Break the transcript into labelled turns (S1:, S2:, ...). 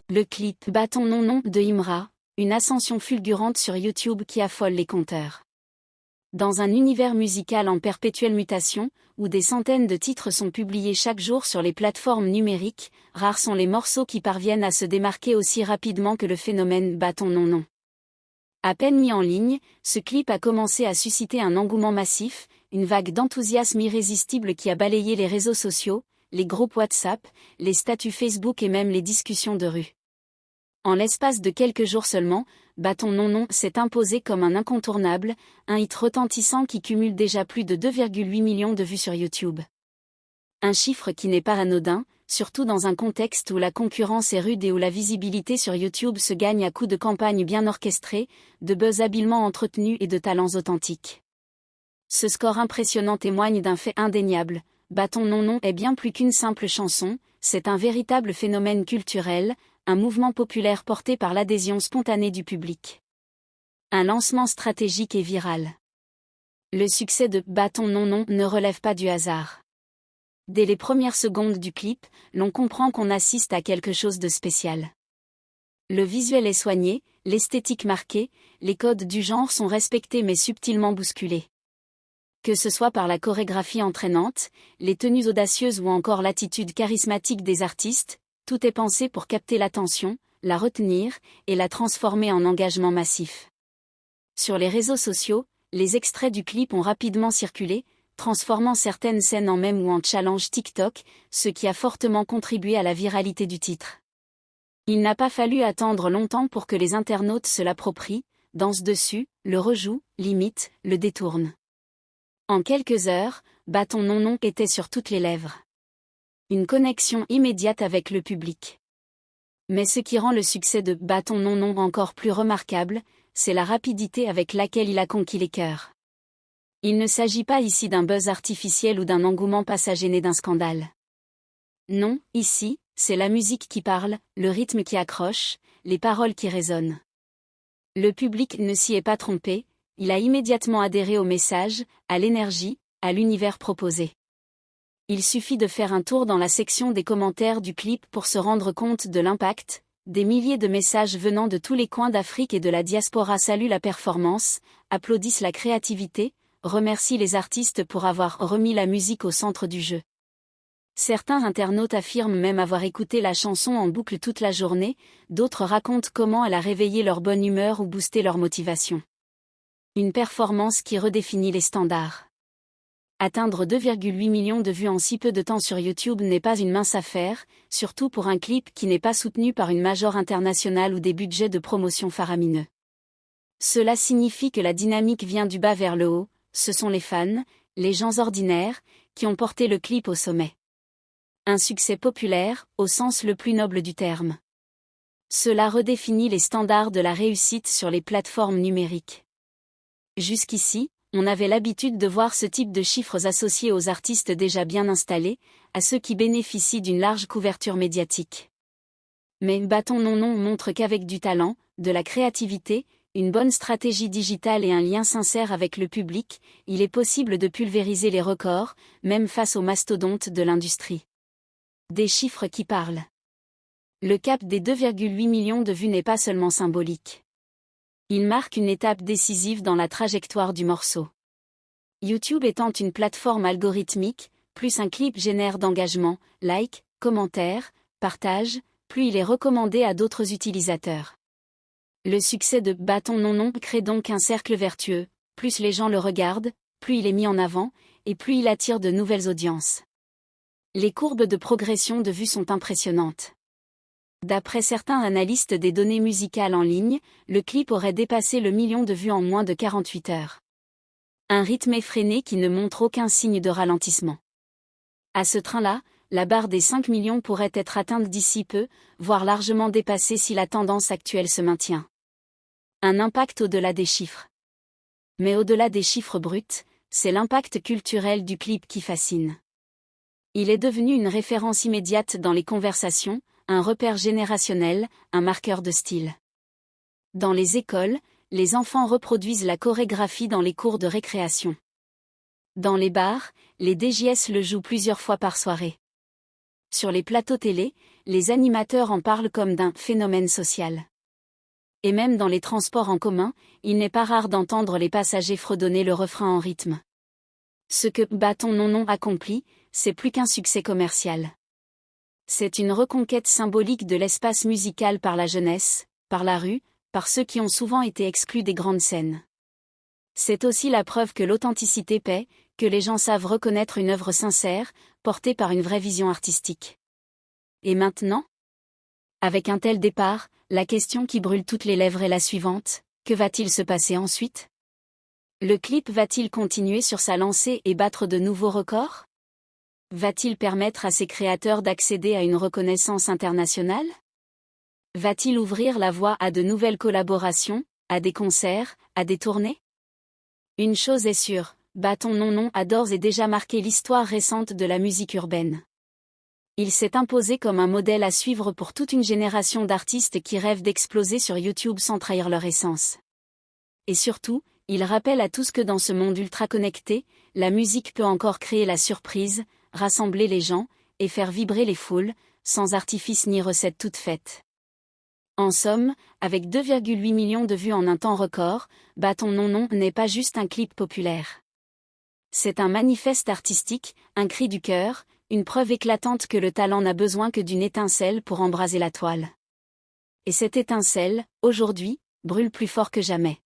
S1: Le clip « Bâton non non » de Imra, une ascension fulgurante sur YouTube qui affole les compteurs. Dans un univers musical en perpétuelle mutation, où des centaines de titres sont publiés chaque jour sur les plateformes numériques, rares sont les morceaux qui parviennent à se démarquer aussi rapidement que le phénomène « Bâton non non ». À peine mis en ligne, ce clip a commencé à susciter un engouement massif, une vague d'enthousiasme irrésistible qui a balayé les réseaux sociaux, les groupes WhatsApp, les statuts Facebook et même les discussions de rue. En l'espace de quelques jours seulement, Bâton non non s'est imposé comme un incontournable, un hit retentissant qui cumule déjà plus de 2,8 millions de vues sur YouTube. Un chiffre qui n'est pas anodin, surtout dans un contexte où la concurrence est rude et où la visibilité sur YouTube se gagne à coups de campagnes bien orchestrées, de buzz habilement entretenus et de talents authentiques. Ce score impressionnant témoigne d'un fait indéniable. Bâton non non est bien plus qu'une simple chanson, c'est un véritable phénomène culturel, un mouvement populaire porté par l'adhésion spontanée du public. Un lancement stratégique et viral. Le succès de Bâton non non ne relève pas du hasard. Dès les premières secondes du clip, l'on comprend qu'on assiste à quelque chose de spécial. Le visuel est soigné, l'esthétique marquée, les codes du genre sont respectés mais subtilement bousculés. Que ce soit par la chorégraphie entraînante, les tenues audacieuses ou encore l'attitude charismatique des artistes, tout est pensé pour capter l'attention, la retenir, et la transformer en engagement massif. Sur les réseaux sociaux, les extraits du clip ont rapidement circulé, transformant certaines scènes en mèmes ou en challenge TikTok, ce qui a fortement contribué à la viralité du titre. Il n'a pas fallu attendre longtemps pour que les internautes se l'approprient, dansent dessus, le rejouent, l'imitent, le détournent. En quelques heures, Bâton non non était sur toutes les lèvres. Une connexion immédiate avec le public. Mais ce qui rend le succès de Bâton non non encore plus remarquable, c'est la rapidité avec laquelle il a conquis les cœurs. Il ne s'agit pas ici d'un buzz artificiel ou d'un engouement passager né d'un scandale. Non, ici, c'est la musique qui parle, le rythme qui accroche, les paroles qui résonnent. Le public ne s'y est pas trompé, il a immédiatement adhéré au message, à l'énergie, à l'univers proposé. Il suffit de faire un tour dans la section des commentaires du clip pour se rendre compte de l'impact. Des milliers de messages venant de tous les coins d'Afrique et de la diaspora saluent la performance, applaudissent la créativité, remercient les artistes pour avoir remis la musique au centre du jeu. Certains internautes affirment même avoir écouté la chanson en boucle toute la journée, d'autres racontent comment elle a réveillé leur bonne humeur ou boosté leur motivation. Une performance qui redéfinit les standards. Atteindre 2,8 millions de vues en si peu de temps sur YouTube n'est pas une mince affaire, surtout pour un clip qui n'est pas soutenu par une major internationale ou des budgets de promotion faramineux. Cela signifie que la dynamique vient du bas vers le haut, ce sont les fans, les gens ordinaires, qui ont porté le clip au sommet. Un succès populaire, au sens le plus noble du terme. Cela redéfinit les standards de la réussite sur les plateformes numériques. Jusqu'ici, on avait l'habitude de voir ce type de chiffres associés aux artistes déjà bien installés, à ceux qui bénéficient d'une large couverture médiatique. Mais Bâton non non montre qu'avec du talent, de la créativité, une bonne stratégie digitale et un lien sincère avec le public, il est possible de pulvériser les records, même face aux mastodontes de l'industrie. Des chiffres qui parlent. Le cap des 2,8 millions de vues n'est pas seulement symbolique. Il marque une étape décisive dans la trajectoire du morceau. YouTube étant une plateforme algorithmique, plus un clip génère d'engagement, likes, commentaires, partages, plus il est recommandé à d'autres utilisateurs. Le succès de Bâton non non crée donc un cercle vertueux, plus les gens le regardent, plus il est mis en avant, et plus il attire de nouvelles audiences. Les courbes de progression de vues sont impressionnantes. D'après certains analystes des données musicales en ligne, le clip aurait dépassé le million de vues en moins de 48 heures. Un rythme effréné qui ne montre aucun signe de ralentissement. À ce train-là, la barre des 5 millions pourrait être atteinte d'ici peu, voire largement dépassée si la tendance actuelle se maintient. Un impact au-delà des chiffres. Mais au-delà des chiffres bruts, c'est l'impact culturel du clip qui fascine. Il est devenu une référence immédiate dans les conversations, un repère générationnel, un marqueur de style. Dans les écoles, les enfants reproduisent la chorégraphie dans les cours de récréation. Dans les bars, les DJs le jouent plusieurs fois par soirée. Sur les plateaux télé, les animateurs en parlent comme d'un phénomène social. Et même dans les transports en commun, il n'est pas rare d'entendre les passagers fredonner le refrain en rythme. Ce que Bâton Non Non accomplit, c'est plus qu'un succès commercial. C'est une reconquête symbolique de l'espace musical par la jeunesse, par la rue, par ceux qui ont souvent été exclus des grandes scènes. C'est aussi la preuve que l'authenticité paie, que les gens savent reconnaître une œuvre sincère, portée par une vraie vision artistique. Et maintenant ? Avec un tel départ, la question qui brûle toutes les lèvres est la suivante, que va-t-il se passer ensuite ? Le clip va-t-il continuer sur sa lancée et battre de nouveaux records ? Va-t-il permettre à ses créateurs d'accéder à une reconnaissance internationale ? Va-t-il ouvrir la voie à de nouvelles collaborations, à des concerts, à des tournées ? Une chose est sûre, Bâton Non Non a d'ores et déjà marqué l'histoire récente de la musique urbaine. Il s'est imposé comme un modèle à suivre pour toute une génération d'artistes qui rêvent d'exploser sur YouTube sans trahir leur essence. Et surtout, il rappelle à tous que dans ce monde ultra connecté, la musique peut encore créer la surprise, rassembler les gens, et faire vibrer les foules, sans artifice ni recette toute faite. En somme, avec 2,8 millions de vues en un temps record, Bâton Non Non n'est pas juste un clip populaire. C'est un manifeste artistique, un cri du cœur, une preuve éclatante que le talent n'a besoin que d'une étincelle pour embraser la toile. Et cette étincelle, aujourd'hui, brûle plus fort que jamais.